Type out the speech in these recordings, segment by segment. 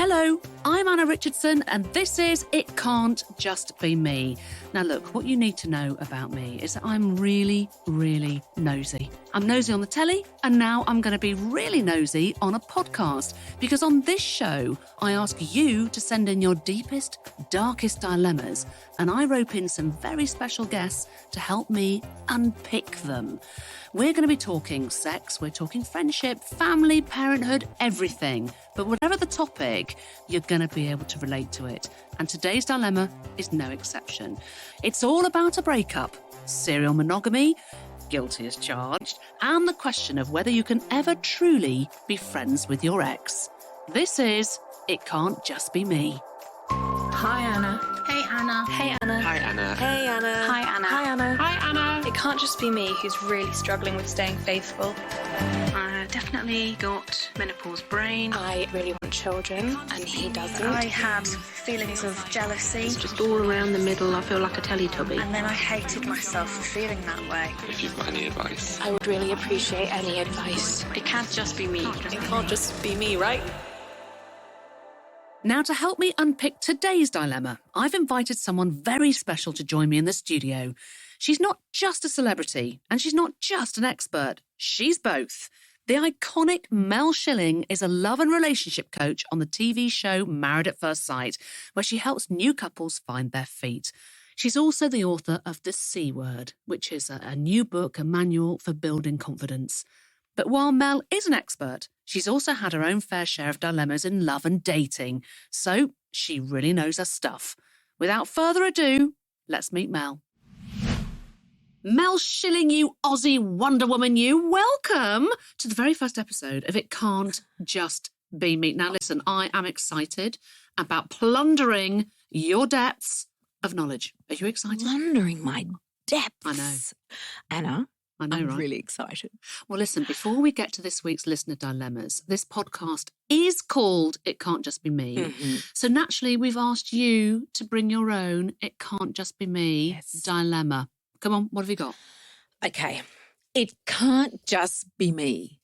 Hello, I'm Anna Richardson and this is It Can't Just Be Me. Now look, what you need to know about me is that I'm really, really nosy. I'm nosy on the telly and now I'm going to be really nosy on a podcast because on this show, I ask you to send in your deepest, darkest dilemmas and I rope in some very special guests to help me unpick them. We're going to be talking sex, we're talking friendship, family, parenthood, everything. But whatever the topic, you're going to be able to relate to it. And today's dilemma is no exception. It's all about a breakup, serial monogamy, guilty as charged, and the question of whether you can ever truly be friends with your ex. This is It Can't Just Be Me. Hi, Anna. Hey, Anna. Hey, Anna. Hi, Anna. Hey, Anna. Hi, Anna. Hi, Anna. Hi, Anna. It can't just be me who's really struggling with staying faithful. I definitely got menopause brain. I really want children, and he doesn't. I had feelings of jealousy. Just all around the middle, I feel like a Teletubby. And then I hated myself for feeling that way. If you've got any advice. I would really appreciate any advice. It can't just be me. It can't just be me, right? Now, to help me unpick today's dilemma, I've invited someone very special to join me in the studio. She's not just a celebrity, and she's not just an expert. She's both. The iconic Mel Schilling is a love and relationship coach on the TV show Married at First Sight, where she helps new couples find their feet. She's also the author of The C Word, which is a new book, a manual for building confidence. But while Mel is an expert, she's also had her own fair share of dilemmas in love and dating. So she really knows her stuff. Without further ado, let's meet Mel. Mel Schilling, you Aussie Wonder Woman, you. Welcome to the very first episode of It Can't Just Be Me. Now listen, I am excited about plundering your depths of knowledge. Are you excited? Plundering my depths. I know. Anna, I know, I'm right? really excited. Well, listen, before we get to this week's listener dilemmas, this podcast is called It Can't Just Be Me. Mm-hmm. So naturally, we've asked you to bring your own It Can't Just Be Me dilemma. Come on, what have you got? Okay, it can't just be me.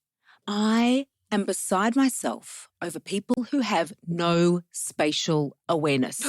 I am beside myself over people who have no spatial awareness.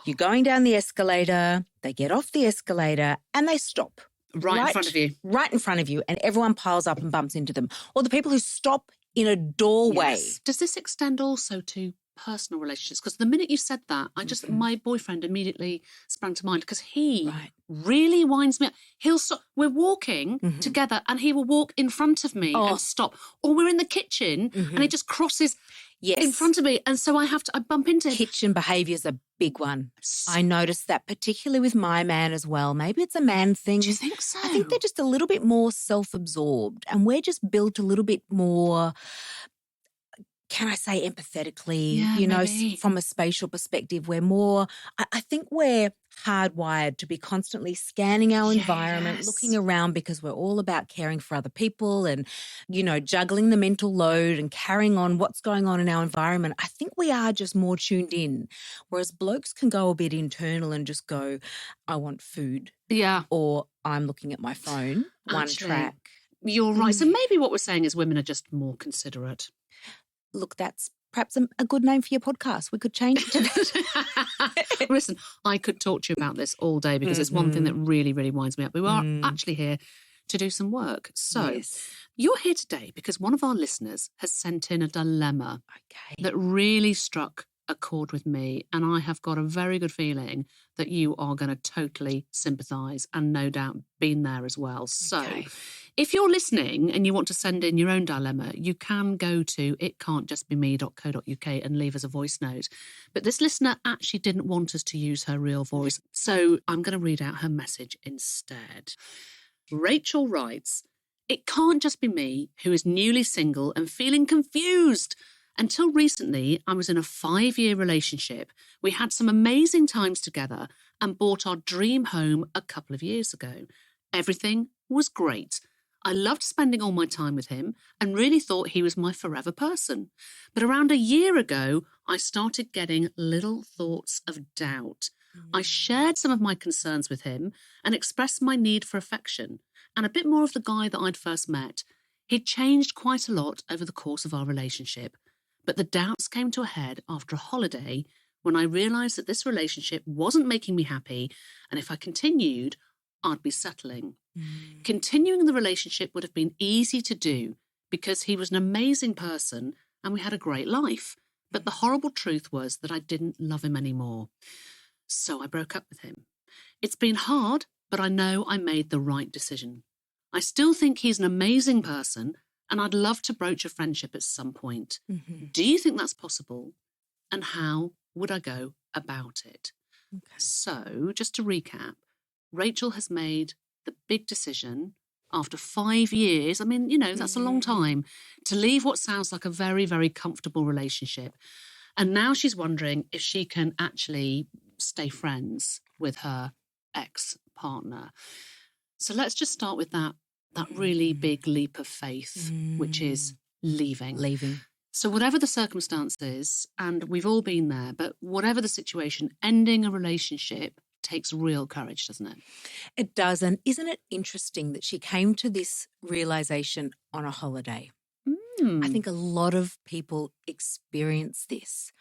You're going down the escalator, they get off the escalator and they stop. Right in front of you. Right in front of you, and everyone piles up and bumps into them. Or the people who stop in a doorway. Yes. Does this extend also to personal relationships? Because the minute you said that, my boyfriend immediately sprang to mind because he really winds me up. He'll stop. We're walking together and he will walk in front of me and stop. Or we're in the kitchen and he just crosses in front of me. And so I bump into him. Kitchen behaviour is a big one. I noticed that particularly with my man as well. Maybe it's a man thing. Do you think so? I think they're just a little bit more self-absorbed and we're just built a little bit more, can I say empathetically, maybe. From a spatial perspective. We're more, I think we're hardwired to be constantly scanning our environment, looking around because we're all about caring for other people and, juggling the mental load and carrying on what's going on in our environment. I think we are just more tuned in, whereas blokes can go a bit internal and just go, I want food. Yeah. Or I'm looking at my phone, one track. You're right. So maybe what we're saying is women are just more considerate. Look, that's perhaps a good name for your podcast. We could change it to that. Listen, I could talk to you about this all day because it's one thing that really, really winds me up. We are actually here to do some work. So you're here today because one of our listeners has sent in a dilemma that really struck a chord with me. And I have got a very good feeling that you are going to totally sympathise and no doubt been there as well. So if you're listening and you want to send in your own dilemma, you can go to itcan'tjustbeme.co.uk and leave us a voice note. But this listener actually didn't want us to use her real voice. So I'm going to read out her message instead. Rachel writes, "It can't just be me who is newly single and feeling confused. Until recently, I was in a 5-year relationship. We had some amazing times together and bought our dream home a couple of years ago. Everything was great. I loved spending all my time with him and really thought he was my forever person. But around a year ago, I started getting little thoughts of doubt. I shared some of my concerns with him and expressed my need for affection and a bit more of the guy that I'd first met. He'd changed quite a lot over the course of our relationship. But the doubts came to a head after a holiday when I realised that this relationship wasn't making me happy, and if I continued, I'd be settling. Continuing the relationship would have been easy to do because he was an amazing person and we had a great life. But the horrible truth was that I didn't love him anymore. So I broke up with him. It's been hard, but I know I made the right decision. I still think he's an amazing person and I'd love to broach a friendship at some point. Do you think that's possible? And how would I go about it? Okay. So, just to recap, Rachel has made the big decision after 5 years, I mean, you know, that's a long time, to leave what sounds like a very, very comfortable relationship. And now she's wondering if she can actually stay friends with her ex-partner. So let's just start with that really big leap of faith, which is leaving. So whatever the circumstances, and we've all been there, but whatever the situation, ending a relationship takes real courage, doesn't it? It does. And isn't it interesting that she came to this realization on a holiday? I think a lot of people experience this.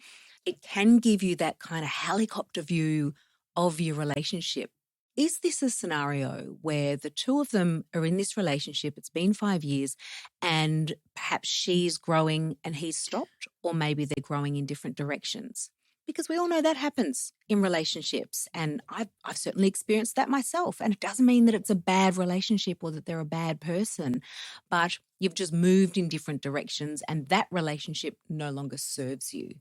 It can give you that kind of helicopter view of your relationship. Is this a scenario where the two of them are in this relationship, it's been 5 years, and perhaps she's growing and he's stopped, or maybe they're growing in different directions? Because we all know that happens in relationships, and I've certainly experienced that myself. And it doesn't mean that it's a bad relationship or that they're a bad person, but you've just moved in different directions and that relationship no longer serves you.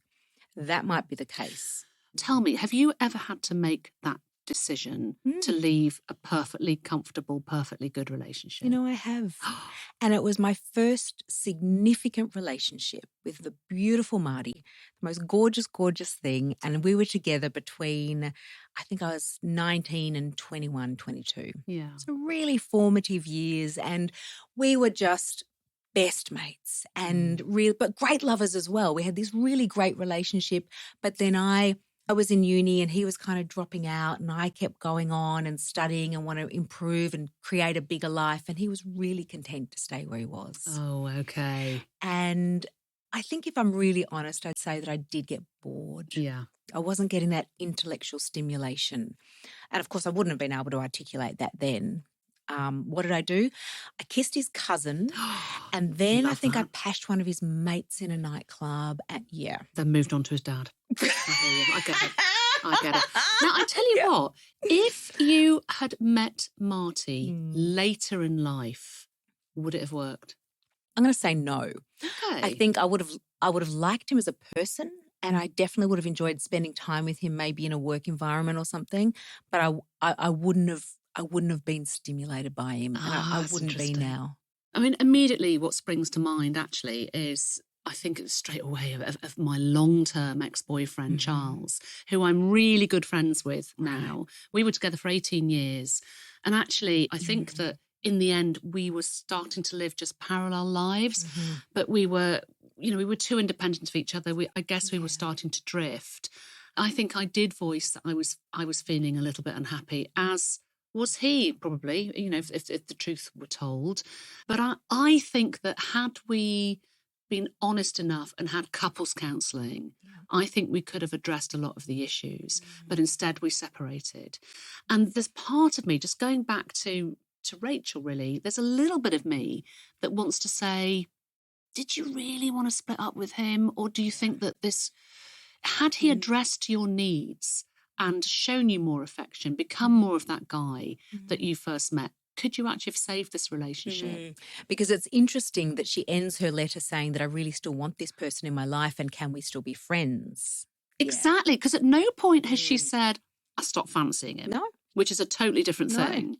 That might be the case. Tell me, have you ever had to make that decision to leave a perfectly comfortable, perfectly good relationship? You know, I have. And it was my first significant relationship with the beautiful Marty, the most gorgeous, gorgeous thing. And we were together between, I think I was 19 and 21, 22. Yeah. So really formative years. And we were just best mates and but great lovers as well. We had this really great relationship. But then I was in uni and he was kind of dropping out, and I kept going on and studying and want to improve and create a bigger life. And he was really content to stay where he was. Oh, okay. And I think if I'm really honest, I'd say that I did get bored. Yeah. I wasn't getting that intellectual stimulation. And of course, I wouldn't have been able to articulate that then. What did I do? I kissed his cousin, and then I think I pashed one of his mates in a nightclub. Then moved on to his dad. I get it. Now, I tell you what, if you had met Marty later in life, would it have worked? I'm going to say no. Okay. I think I would have liked him as a person, and I definitely would have enjoyed spending time with him, maybe in a work environment or something. But I wouldn't have been stimulated by him, and I wouldn't be now. I mean, immediately what springs to mind actually is, I think it's straight away of my long-term ex-boyfriend, Charles, who I'm really good friends with now. We were together for 18 years. And actually, I think that in the end, we were starting to live just parallel lives, but we were too independent of each other. I guess we were starting to drift. I think I did voice that I was feeling a little bit unhappy, as was he probably, if the truth were told. But I think that had we been honest enough and had couples counselling, I think we could have addressed a lot of the issues, but instead we separated. And there's part of me, just going back to Rachel really, there's a little bit of me that wants to say, did you really want to split up with him? Or do you think that had he addressed your needs and shown you more affection, become more of that guy that you first met, could you actually have saved this relationship? Because it's interesting that she ends her letter saying that I really still want this person in my life, and can we still be friends? Exactly, because at no point has she said, I stopped fancying him. No. Which is a totally different thing.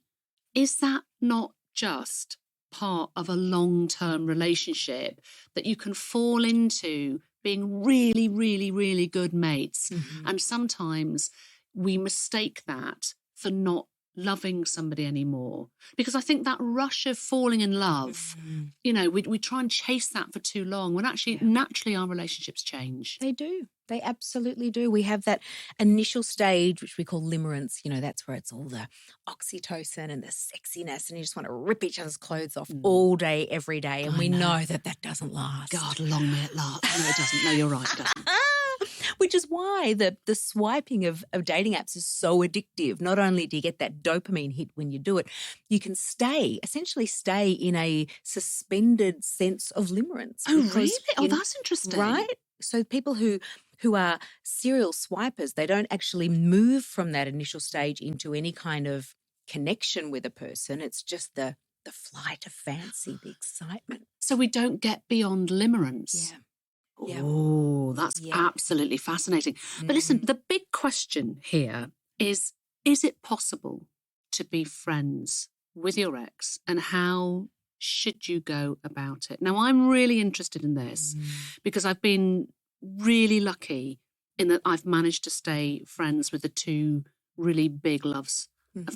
Is that not just part of a long-term relationship that you can fall into being really, really, really good mates? And sometimes we mistake that for not loving somebody anymore? Because I think that rush of falling in love, we try and chase that for too long when actually naturally our relationships change. They do. They absolutely do. We have that initial stage, which we call limerence. That's where it's all the oxytocin and the sexiness, and you just want to rip each other's clothes off all day, every day. And we know that doesn't last. God, long may it last. No, it doesn't. No, you're right, it doesn't. Which is why the swiping of dating apps is so addictive. Not only do you get that dopamine hit when you do it, you can essentially stay in a suspended sense of limerence. Oh, really? Oh, that's interesting. Right? So people who are serial swipers, they don't actually move from that initial stage into any kind of connection with a person. It's just the flight of fancy, the excitement. So we don't get beyond limerence. Yeah. Oh, that's absolutely fascinating. But listen, the big question here is it possible to be friends with your ex, and how should you go about it? Now, I'm really interested in this because I've been really lucky in that I've managed to stay friends with the two really big loves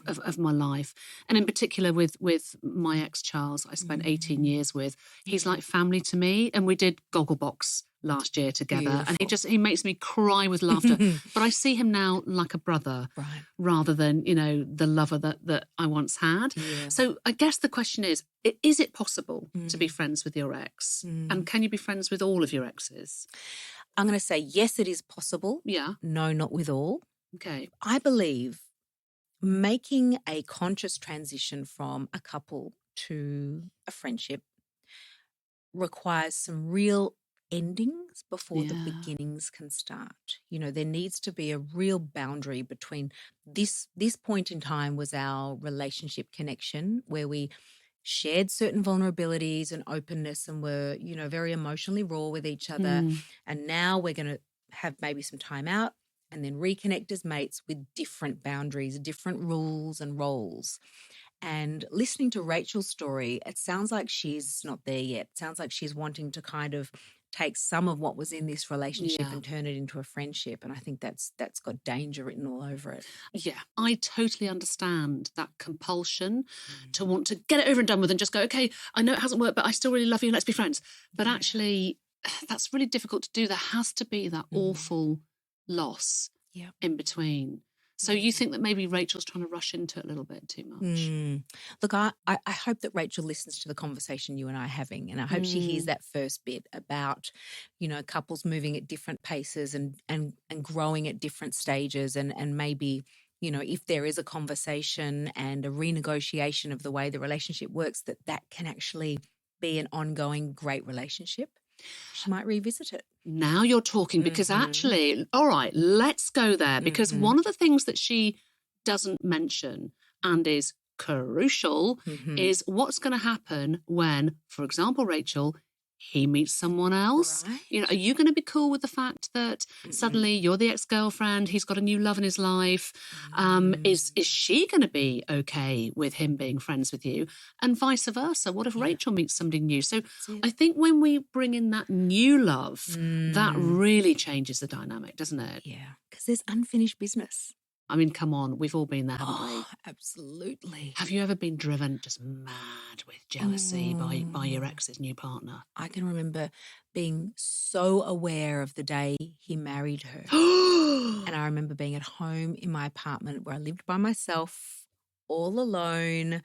of my life. And in particular with my ex, Charles, I spent 18 years with. He's like family to me, and we did Gogglebox last year together. Beautiful. And he makes me cry with laughter. But I see him now like a brother rather than, the lover that I once had. Yeah. So I guess the question is it possible to be friends with your ex? And can you be friends with all of your exes? I'm going to say yes, it is possible. Yeah. No, not with all. Okay. I believe making a conscious transition from a couple to a friendship requires some real endings before the beginnings can start. There needs to be a real boundary between this point in time was our relationship connection where we shared certain vulnerabilities and openness and were, very emotionally raw with each other. And now we're going to have maybe some time out and then reconnect as mates with different boundaries, different rules and roles. And listening to Rachel's story, it sounds like she's not there yet. It sounds like she's wanting to kind of take some of what was in this relationship and turn it into a friendship. And I think that's got danger written all over it. Yeah, I totally understand that compulsion to want to get it over and done with and just go, okay, I know it hasn't worked, but I still really love you. Let's be friends. But actually, that's really difficult to do. There has to be that awful loss in between. So you think that maybe Rachel's trying to rush into it a little bit too much? Look, I hope that Rachel listens to the conversation you and I are having, and I hope she hears that first bit about, couples moving at different paces and growing at different stages and maybe, if there is a conversation and a renegotiation of the way the relationship works, that can actually be an ongoing great relationship. She might revisit it. Now you're talking, because actually, all right, let's go there, because one of the things that she doesn't mention and is crucial is what's going to happen when, for example, Rachel, he meets someone else. Right. Are you going to be cool with the fact that suddenly you're the ex-girlfriend, he's got a new love in his life? Is she going to be okay with him being friends with you? And vice versa. What if Rachel meets somebody new? So I think when we bring in that new love, that really changes the dynamic, doesn't it? Yeah, because there's unfinished business. I mean, come on, we've all been there, haven't we? Absolutely. Have you ever been driven just mad with jealousy by your ex's new partner? I can remember being so aware of the day he married her. And I remember being at home in my apartment where I lived by myself, all alone,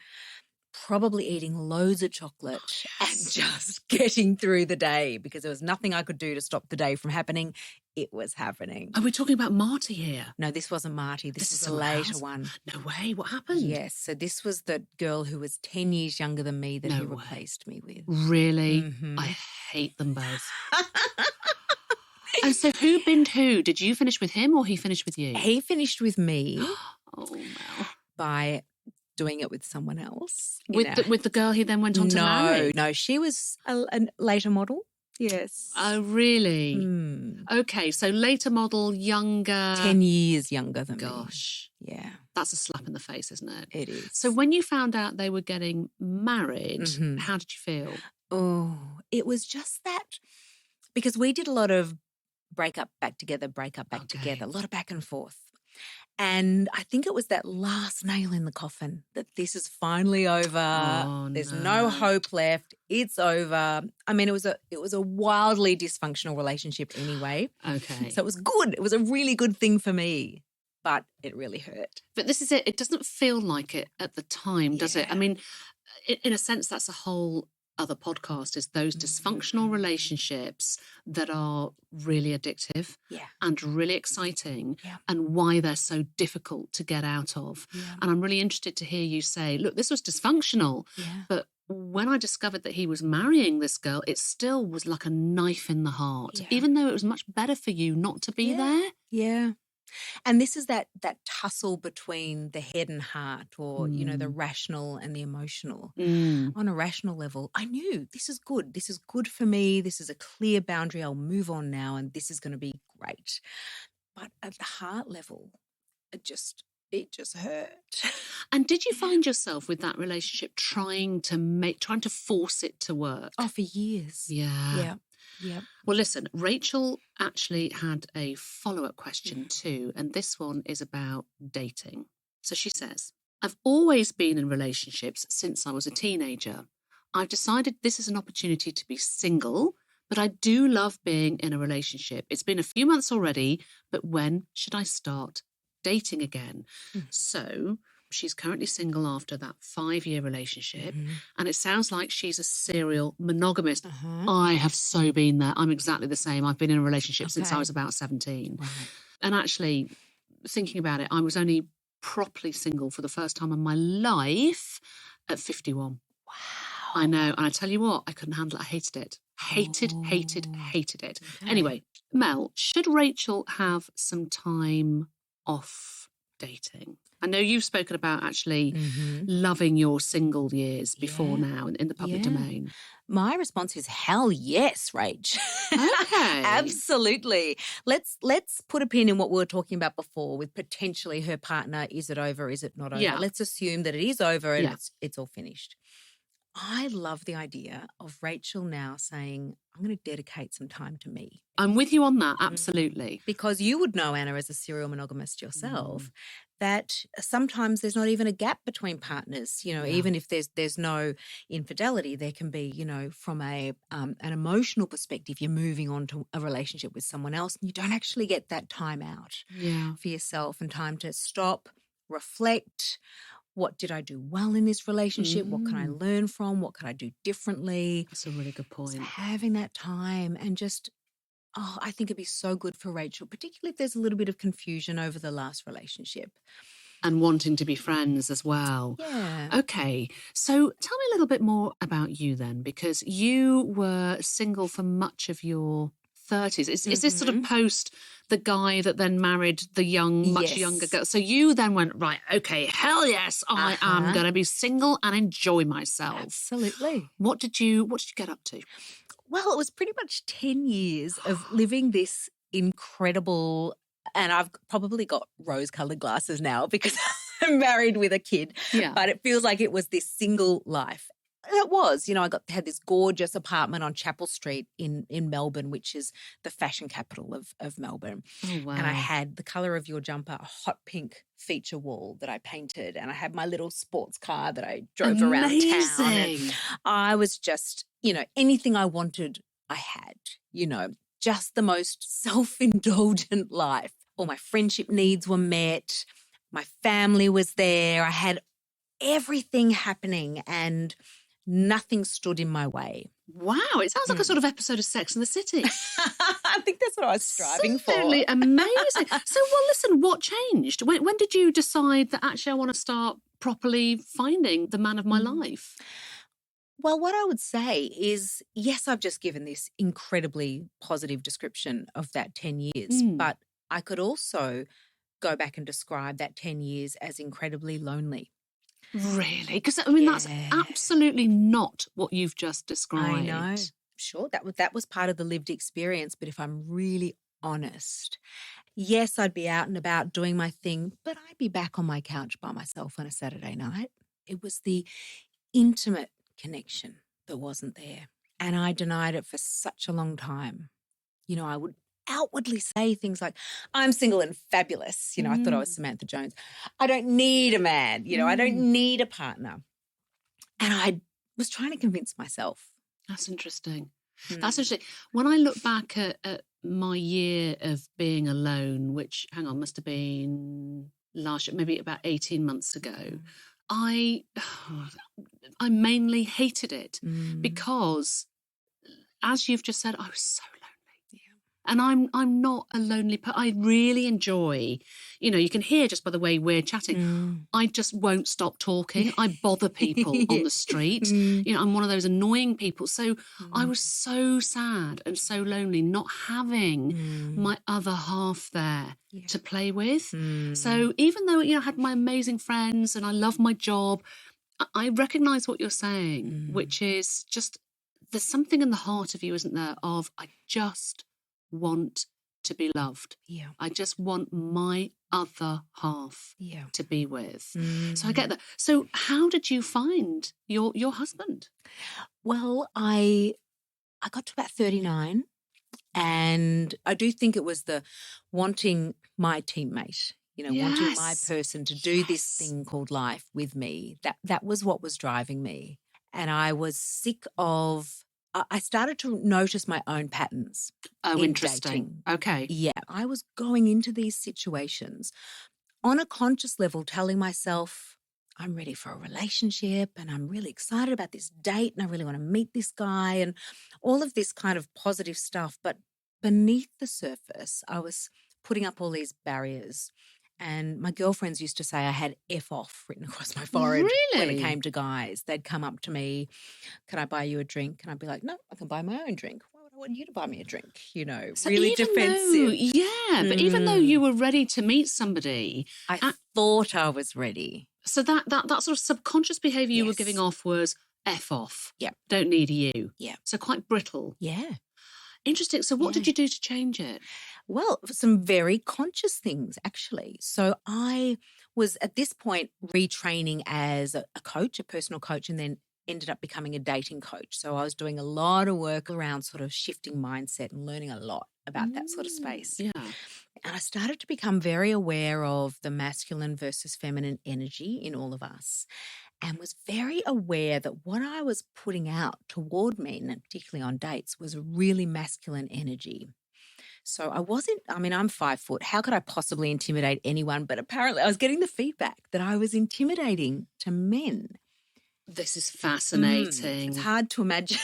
probably eating loads of chocolate and just getting through the day because there was nothing I could do to stop the day from happening. It was happening. Are we talking about Marty here? No, this wasn't Marty. This was a later one. No way. What happened? Yes. So this was the girl who was 10 years younger than me that he replaced me with. Really? I hate them both. And so who binned who? Did you finish with him or he finished with you? He finished with me. Oh, Mel. By doing it with someone else. With the girl he then went on to marry? No, she was a later model. Yes. Oh, really? Okay, so later model, younger. 10 years younger than me. Gosh. Yeah. That's a slap in the face, isn't it? It is. So when you found out they were getting married, how did you feel? Oh, it was just that, because we did a lot of break up, back together, a lot of back and forth. And I think it was that last nail in the coffin that this is finally over. Oh, There's no. no hope left. It's over. I mean, it was a wildly dysfunctional relationship anyway. Okay. So it was good. It was a really good thing for me, but it really hurt. But this is it. It doesn't feel like it at the time, does it? I Yeah. mean, in a sense, that's a whole other podcast, is those dysfunctional relationships that are really addictive Yeah. and really exciting, Yeah. and why they're so difficult to get out of. Yeah. And I'm really interested to hear you say, look, this was dysfunctional, Yeah. but when I discovered that he was marrying this girl, it still was like a knife in the heart, Yeah. even though it was much better for you not to be there. Yeah. And this is that tussle between the head and heart, or, the rational and the emotional. On a rational level, I knew this is good. This is good for me. This is a clear boundary. I'll move on now, and this is going to be great. But at the heart level, it just hurt. And did you find yourself with that relationship trying to force it to work? Oh, for years. Yeah. Yeah. Well, listen, Rachel actually had a follow-up question too, and this one is about dating. So she says, I've always been in relationships since I was a teenager. I've decided this is an opportunity to be single, but I do love being in a relationship. It's been a few months already, but when should I start dating again? So she's currently single after that 5-year relationship, and it sounds like she's a serial monogamist. I have so been there. I'm exactly the same. I've been in a relationship since I was about 17. Right. And actually, thinking about it, I was only properly single for the first time in my life at 51. Wow. I know. And I tell you what, I couldn't handle it. I hated it. Hated it. Okay. Anyway, Mel, should Rachel have some time off dating? I know you've spoken about actually loving your single years before now in the public domain. My response is hell yes, Rach. Okay. Absolutely. Let's put a pin in what we were talking about before with potentially her partner. Is it over? Is it not over? Yeah. Let's assume that it is over and it's all finished. I love the idea of Rachel now saying, I'm going to dedicate some time to me. I'm with you on that, absolutely. Because you would know, Anna, as a serial monogamist yourself, that sometimes there's not even a gap between partners. Even if there's no infidelity, there can be, from an emotional perspective, you're moving on to a relationship with someone else and you don't actually get that time out for yourself and time to stop, reflect. What did I do well in this relationship? What can I learn from? What can I do differently? That's a really good point. So having that time and just, I think it'd be so good for Rachel, particularly if there's a little bit of confusion over the last relationship. And wanting to be friends as well. Yeah. Okay. So tell me a little bit more about you then, because you were single for much of your 30s. Is this sort of post the guy that then married the much younger girl? So you then went, right, okay, hell yes, I am going to be single and enjoy myself. Absolutely. What did you get up to? Well, it was pretty much 10 years of living this incredible, and I've probably got rose-coloured glasses now because I'm married with a kid, but it feels like it was this single life. And it was, I had this gorgeous apartment on Chapel Street in Melbourne, which is the fashion capital of Melbourne. Oh, wow. And I had the colour of your jumper, a hot pink feature wall that I painted, and I had my little sports car that I drove around town. And I was just, anything I wanted, I had, just the most self-indulgent life. All my friendship needs were met. My family was there. I had everything happening and nothing stood in my way. Wow, it sounds like a sort of episode of Sex and the City. I think that's what I was striving for. Absolutely amazing. So, well, listen, what changed? When did you decide that actually I want to start properly finding the man of my life? Well, what I would say is, yes, I've just given this incredibly positive description of that 10 years, but I could also go back and describe that 10 years as incredibly lonely. Really? Because, that's absolutely not what you've just described. I know. Sure, that was part of the lived experience. But if I'm really honest, yes, I'd be out and about doing my thing, but I'd be back on my couch by myself on a Saturday night. It was the intimate connection that wasn't there. And I denied it for such a long time. I would outwardly say things like, I'm single and fabulous. You know, I thought I was Samantha Jones. I don't need a man. You know, I don't need a partner. And I was trying to convince myself. That's interesting. That's interesting. When I look back at my year of being alone, which, must have been last year, maybe about 18 months ago, I mainly hated it because, as you've just said, I was so lonely. And I'm not a lonely person. I really enjoy, you can hear just by the way we're chatting, I just won't stop talking. I bother people on the street. I'm one of those annoying people. So I was so sad and so lonely not having my other half there to play with. So even though, I had my amazing friends and I love my job, I recognise what you're saying, which is just there's something in the heart of you, isn't there, of I just want to be loved. Yeah. I just want my other half to be with. So I get that. So how did you find your husband? Well, I got to about 39 and I do think it was the wanting my teammate, wanting my person to do this thing called life with me. That was what was driving me. And I was sick of I started to notice my own patterns. Oh, in interesting. Dating. Okay. Yeah. I was going into these situations on a conscious level, telling myself, I'm ready for a relationship and I'm really excited about this date and I really want to meet this guy and all of this kind of positive stuff. But beneath the surface, I was putting up all these barriers. And my girlfriends used to say I had F off written across my forehead when it came to guys. They'd come up to me, can I buy you a drink? And I'd be like, no, I can buy my own drink. Why would I want you to buy me a drink? So really defensive. But even though you were ready to meet somebody. I thought I was ready. So that sort of subconscious behaviour you were giving off was F off. Yeah. Don't need you. Yeah. So quite brittle. Yeah. Interesting. So what did you do to change it? Well, some very conscious things, actually. So I was at this point retraining as a coach, a personal coach, and then ended up becoming a dating coach. So I was doing a lot of work around sort of shifting mindset and learning a lot about that sort of space. Yeah. And I started to become very aware of the masculine versus feminine energy in all of us and was very aware that what I was putting out toward men, and particularly on dates, was a really masculine energy. So I'm 5 foot. How could I possibly intimidate anyone? But apparently I was getting the feedback that I was intimidating to men. This is fascinating. It's hard to imagine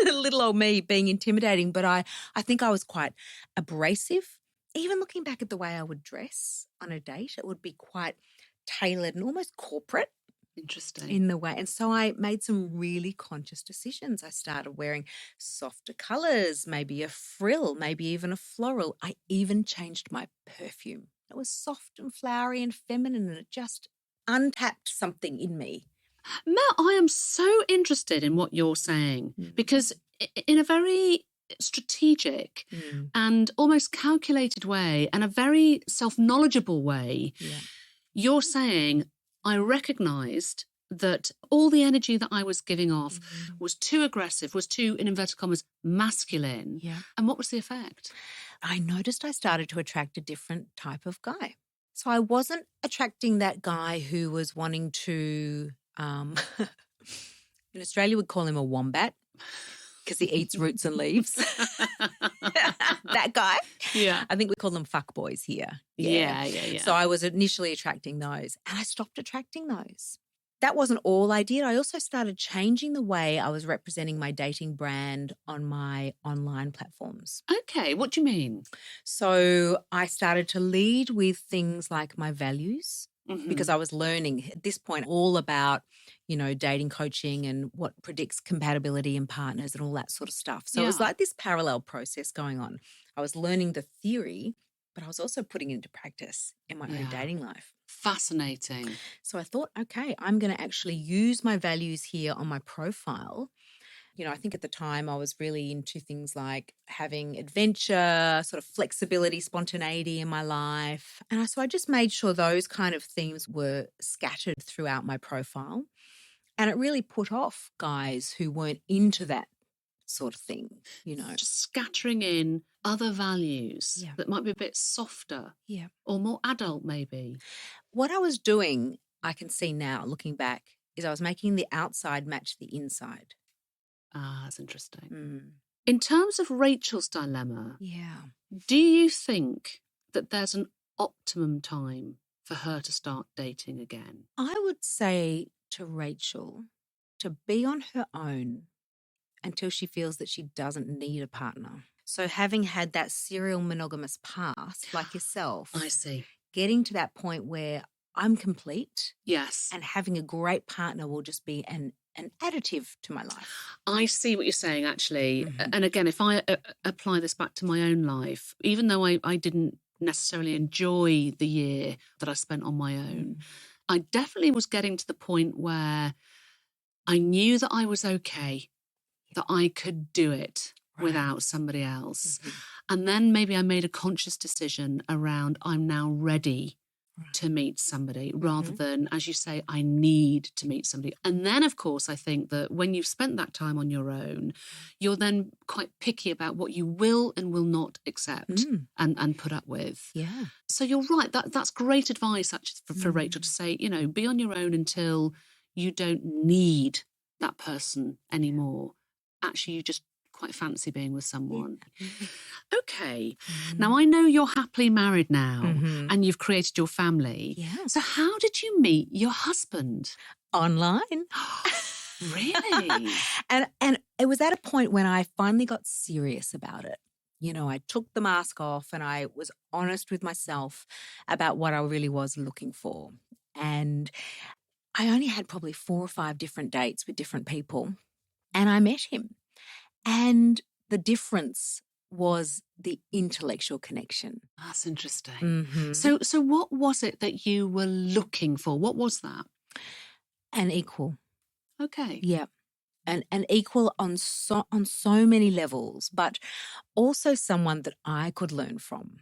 little old me being intimidating, but I think I was quite abrasive. Even looking back at the way I would dress on a date, it would be quite tailored and almost corporate. Interesting. In the way. And so I made some really conscious decisions. I started wearing softer colours, maybe a frill, maybe even a floral. I even changed my perfume. It was soft and flowery and feminine and it just untapped something in me. Mel, I am so interested in what you're saying because in a very strategic and almost calculated way and a very self-knowledgeable way, you're saying I recognised that all the energy that I was giving off was too aggressive, was too, in inverted commas, masculine. Yeah. And what was the effect? I noticed I started to attract a different type of guy. So I wasn't attracting that guy who was wanting to, in Australia we'd call him a wombat because he eats roots and leaves. That guy. Yeah. I think we call them fuckboys here. Yeah. So I was initially attracting those and I stopped attracting those. That wasn't all I did. I also started changing the way I was representing my dating brand on my online platforms. Okay, what do you mean? So I started to lead with things like my values because I was learning at this point all about, dating coaching and what predicts compatibility in partners and all that sort of stuff. So it was like this parallel process going on. I was learning the theory, but I was also putting it into practice in my own dating life. Fascinating. So I thought, okay, I'm going to actually use my values here on my profile. I think at the time I was really into things like having adventure, sort of flexibility, spontaneity in my life. And so I just made sure those kind of themes were scattered throughout my profile. And it really put off guys who weren't into that sort of thing, Just scattering in other values that might be a bit softer or more adult maybe? What I was doing, I can see now looking back, is I was making the outside match the inside. Ah, that's interesting. In terms of Rachel's dilemma, Yeah. do you think that there's an optimum time for her to start dating again? I would say to Rachel to be on her own until she feels that she doesn't need a partner. So having had that serial monogamous past like yourself, I see. Getting to that point where I'm complete. Yes. And having a great partner will just be an additive to my life. I see what you're saying, actually. And again, if I apply this back to my own life, even though I didn't necessarily enjoy the year that I spent on my own, I definitely was getting to the point where I knew that I was okay, that I could do it without somebody else. And then maybe I made a conscious decision around I'm now ready to meet somebody rather than, as you say, I need to meet somebody. And then, of course, I think that when you've spent that time on your own, you're then quite picky about what you will and will not accept and put up with. Yeah. So you're right. That's great advice actually for Rachel to say, you know, be on your own until you don't need that person anymore. Actually, you just quite fancy being with someone. Okay. Now, I know you're happily married now and you've created your family. Yeah. So how did you meet your husband? Online. Really? And it was at a point when I finally got serious about it. You know, I took the mask off and I was honest with myself about what I really was looking for. And I only had probably 4 or 5 different dates with different people. And I met him. And the difference was the intellectual connection. That's interesting. So what was it that you were looking for? What was that? An equal. Okay. Yeah. An equal on so many levels, but also someone that I could learn from.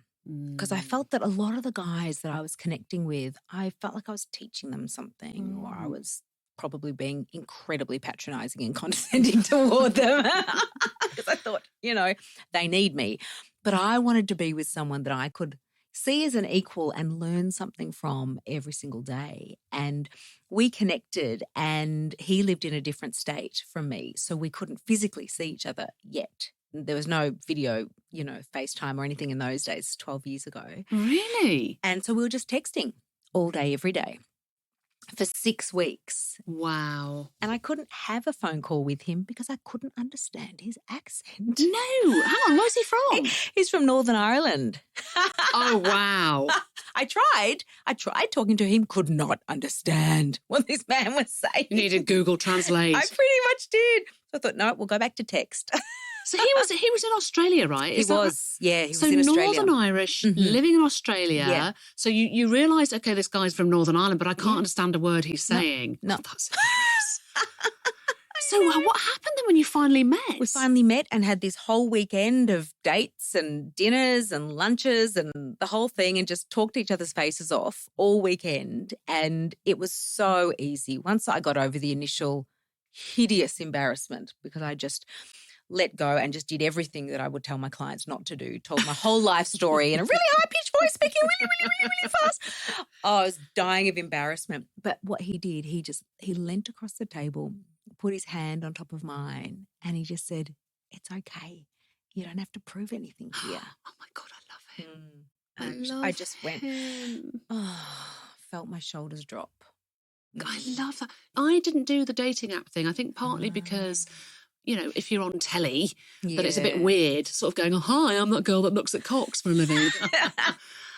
Because I felt that a lot of the guys that I was connecting with, I felt like I was teaching them something or I was probably being incredibly patronizing and condescending toward them because I thought, you know, they need me. But I wanted to be with someone that I could see as an equal and learn something from every single day. And we connected and he lived in a different state from me, so we couldn't physically see each other yet. There was no video, you know, FaceTime or anything in those days, 12 years ago. Really? And so we were just texting all day, every day. For 6 weeks. Wow. And I couldn't have a phone call with him because I couldn't understand his accent. No. Hang on, where's he from? He's from Northern Ireland. Oh, wow. I tried talking to him, could not understand what this man was saying. You needed Google Translate. I pretty much did. So I thought, no, we'll go back to text. So he was in Australia, right? He was in Australia. So Northern Irish, living in Australia. Yeah. So you realise, okay, this guy's from Northern Ireland, but I can't understand a word he's saying. No. Oh, that's hilarious. So what happened then when you finally met? We finally met and had this whole weekend of dates and dinners and lunches and the whole thing and just talked each other's faces off all weekend. And it was so easy. Once I got over the initial hideous embarrassment because I just let go and just did everything that I would tell my clients not to do, told my whole life story in a really high-pitched voice, speaking really fast. Oh, I was dying of embarrassment. But what he did, he leant across the table, put his hand on top of mine, and he just said, it's okay. You don't have to prove anything here. Oh, my God, I love him. I just went, felt my shoulders drop. I love that. I didn't do the dating app thing, I think partly because, you know, if you're on telly, that it's a bit weird, sort of going, oh, hi, I'm that girl that looks at cocks for a living.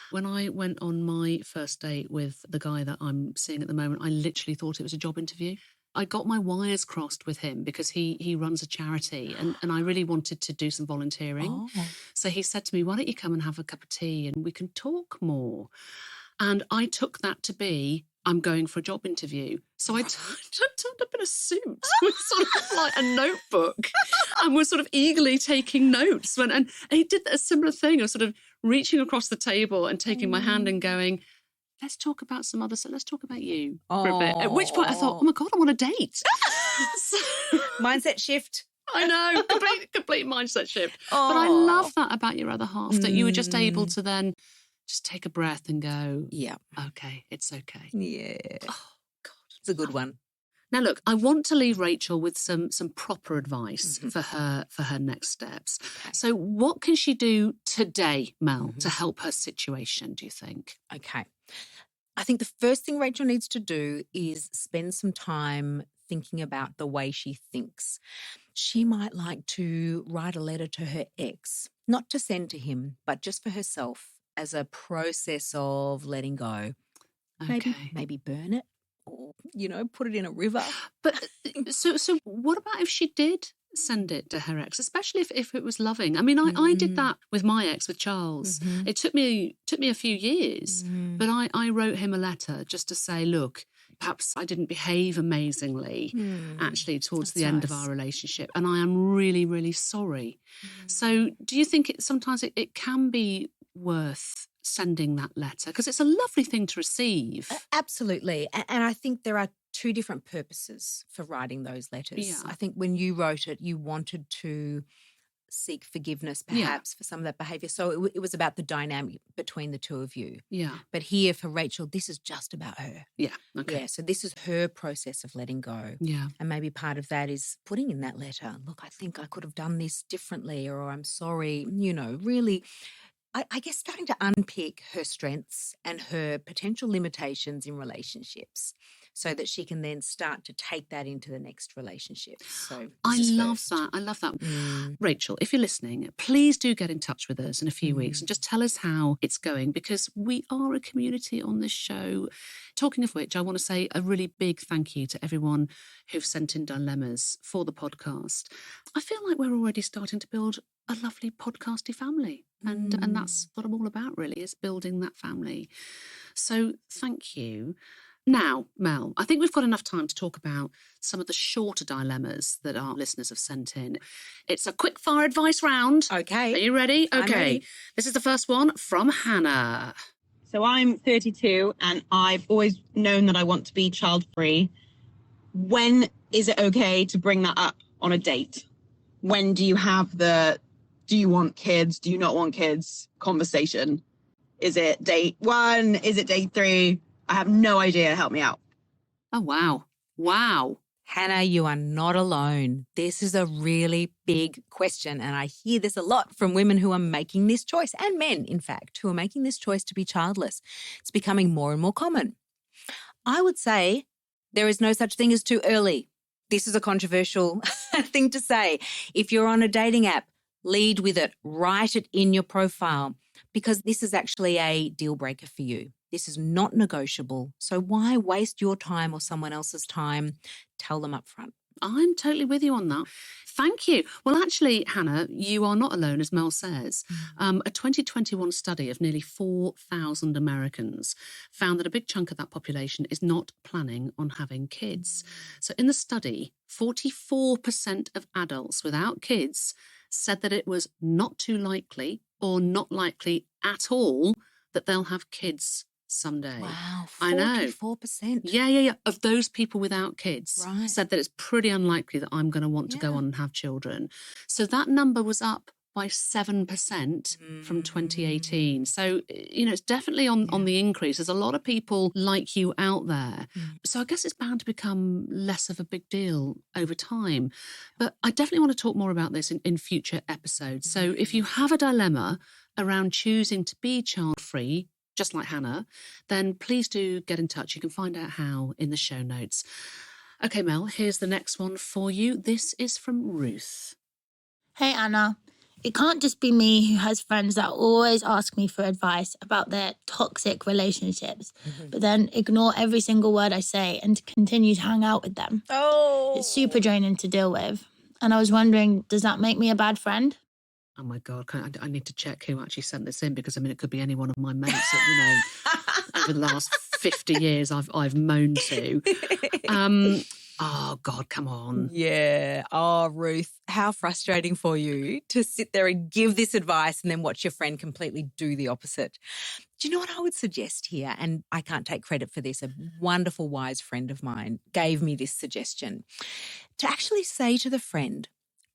When I went on my first date with the guy that I'm seeing at the moment, I literally thought it was a job interview. I got my wires crossed with him because he runs a charity and I really wanted to do some volunteering. Oh. So he said to me, why don't you come and have a cup of tea and we can talk more? And I took that to be, I'm going for a job interview. So I turned up in a suit with sort of like a notebook and was sort of eagerly taking notes. And he did a similar thing of sort of reaching across the table and taking my hand and going, let's talk about some other stuff. Let's talk about you for a bit. At which point I thought, oh my God, I want a date. Mindset shift. I know, complete mindset shift. Oh. But I love that about your other half, that you were just able to then just take a breath and go, yeah, okay, it's okay. Yeah. Oh, God. It's a good one. Now, look, I want to leave Rachel with some proper advice for her next steps. Okay. So what can she do today, Mel, to help her situation, do you think? Okay. I think the first thing Rachel needs to do is spend some time thinking about the way she thinks. She might like to write a letter to her ex, not to send to him, but just for herself as a process of letting go. Okay. Maybe burn it. Or, put it in a river. But so what about if she did send it to her ex, especially if it was loving? I mean, I did that with my ex, with Charles. It took me a few years, but I wrote him a letter just to say, look, perhaps I didn't behave amazingly actually towards the end of our relationship, and I am really, really sorry. So do you think sometimes it can be worth sending that letter, because it's a lovely thing to receive? Absolutely. And I think there are two different purposes for writing those letters. Yeah. I think when you wrote it, you wanted to seek forgiveness perhaps for some of that behaviour. So it was about the dynamic between the two of you. Yeah. But here for Rachel, this is just about her. Yeah. Okay. Yeah. So this is her process of letting go. Yeah. And maybe part of that is putting in that letter, look, I think I could have done this differently, or I'm sorry, really. I guess starting to unpick her strengths and her potential limitations in relationships so that she can then start to take that into the next relationship. So I love that. Rachel, if you're listening, please do get in touch with us in a few weeks and just tell us how it's going, because we are a community on this show. Talking of which, I want to say a really big thank you to everyone who've sent in dilemmas for the podcast. I feel like we're already starting to build a lovely podcasty family. And that's what I'm all about, really, is building that family. So thank you. Now, Mel, I think we've got enough time to talk about some of the shorter dilemmas that our listeners have sent in. It's a quick fire advice round. Okay. Are you ready? Okay. I'm ready. This is the first one from Hannah. So I'm 32 and I've always known that I want to be child-free. When is it okay to bring that up on a date? When do you have the do you want kids, do you not want kids conversation? Is it date 1? Is it date 3? I have no idea. Help me out. Oh, wow. Wow. Hannah, you are not alone. This is a really big question, and I hear this a lot from women who are making this choice, and men, in fact, who are making this choice to be childless. It's becoming more and more common. I would say there is no such thing as too early. This is a controversial thing to say. If you're on a dating app, lead with it. Write it in your profile, because this is actually a deal breaker for you. This is not negotiable. So why waste your time or someone else's time? Tell them up front. I'm totally with you on that. Thank you. Well, actually, Hannah, you are not alone, as Mel says. A 2021 study of nearly 4,000 Americans found that a big chunk of that population is not planning on having kids. So in the study, 44% of adults without kids said that it was not too likely or not likely at all that they'll have kids someday. Wow, 44%. I know. Yeah. Of those people without kids said that it's pretty unlikely that I'm going to want to go on and have children. So that number was up by 7% from 2018. So, it's definitely on the increase. There's a lot of people like you out there. So I guess it's bound to become less of a big deal over time. But I definitely want to talk more about this in future episodes. So if you have a dilemma around choosing to be child-free, just like Hannah, then please do get in touch. You can find out how in the show notes. Okay, Mel, here's the next one for you. This is from Ruth. Hey, Anna. It can't just be me who has friends that always ask me for advice about their toxic relationships, but then ignore every single word I say and continue to hang out with them. Oh. It's super draining to deal with. And I was wondering, does that make me a bad friend? Oh, my God, I need to check who actually sent this in, because, it could be any one of my mates that, over the last 50 years I've moaned to. Oh, God, come on. Yeah. Oh, Ruth, how frustrating for you to sit there and give this advice and then watch your friend completely do the opposite. Do you know what I would suggest here? And I can't take credit for this. A wonderful, wise friend of mine gave me this suggestion. To actually say to the friend,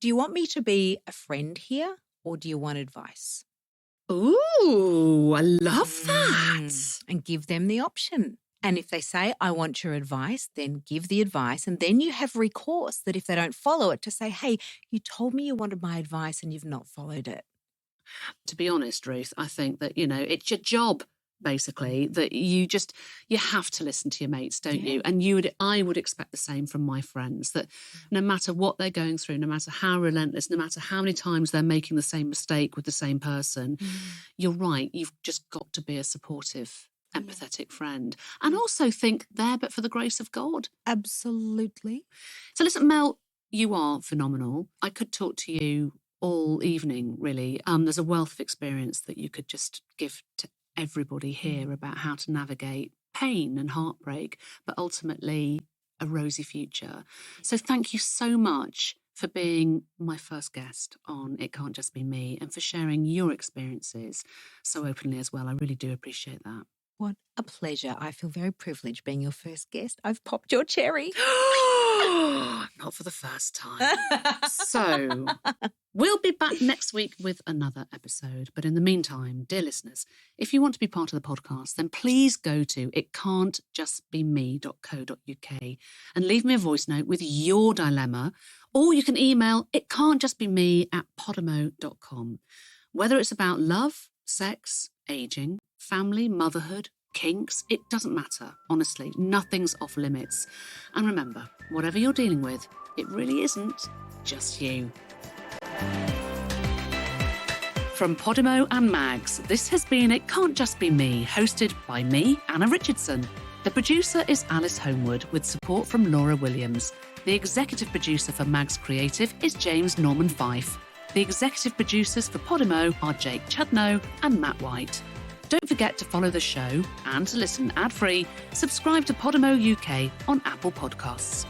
Do you want me to be a friend here or do you want advice? Ooh, I love that. And give them the option. And if they say, I want your advice, then give the advice. And then you have recourse that if they don't follow it, to say, hey, you told me you wanted my advice and you've not followed it. To be honest, Ruth, I think that, it's your job, basically, that you have to listen to your mates, don't you? And I would expect the same from my friends, that no matter what they're going through, no matter how relentless, no matter how many times they're making the same mistake with the same person, you're right, you've just got to be a supportive, empathetic friend. And also think there but for the grace of God. Absolutely. So listen, Mel, you are phenomenal. I could talk to you all evening, really. There's a wealth of experience that you could just give to everybody here about how to navigate pain and heartbreak, but ultimately a rosy future. So thank you so much for being my first guest on It Can't Just Be Me and for sharing your experiences so openly as well. I really do appreciate that. What a pleasure. I feel very privileged being your first guest. I've popped your cherry. Not for the first time. So we'll be back next week with another episode. But in the meantime, dear listeners, if you want to be part of the podcast, then please go to itcan'tjustbeme.co.uk and leave me a voice note with your dilemma, or you can email itcan'tjustbeme@podimo.com. Whether it's about love, sex, aging, family, motherhood, kinks, it doesn't matter. Honestly, nothing's off limits. And remember, whatever you're dealing with, it really isn't just you. From Podimo and Mags, this has been It Can't Just Be Me, hosted by me, Anna Richardson. The producer is Alice Homewood, with support from Laura Williams. The executive producer for Mags Creative is James Norman Fife. The executive producers for Podimo are Jake Chudnow and Matt White. Don't forget to follow the show and to listen ad-free, subscribe to Podimo UK on Apple Podcasts.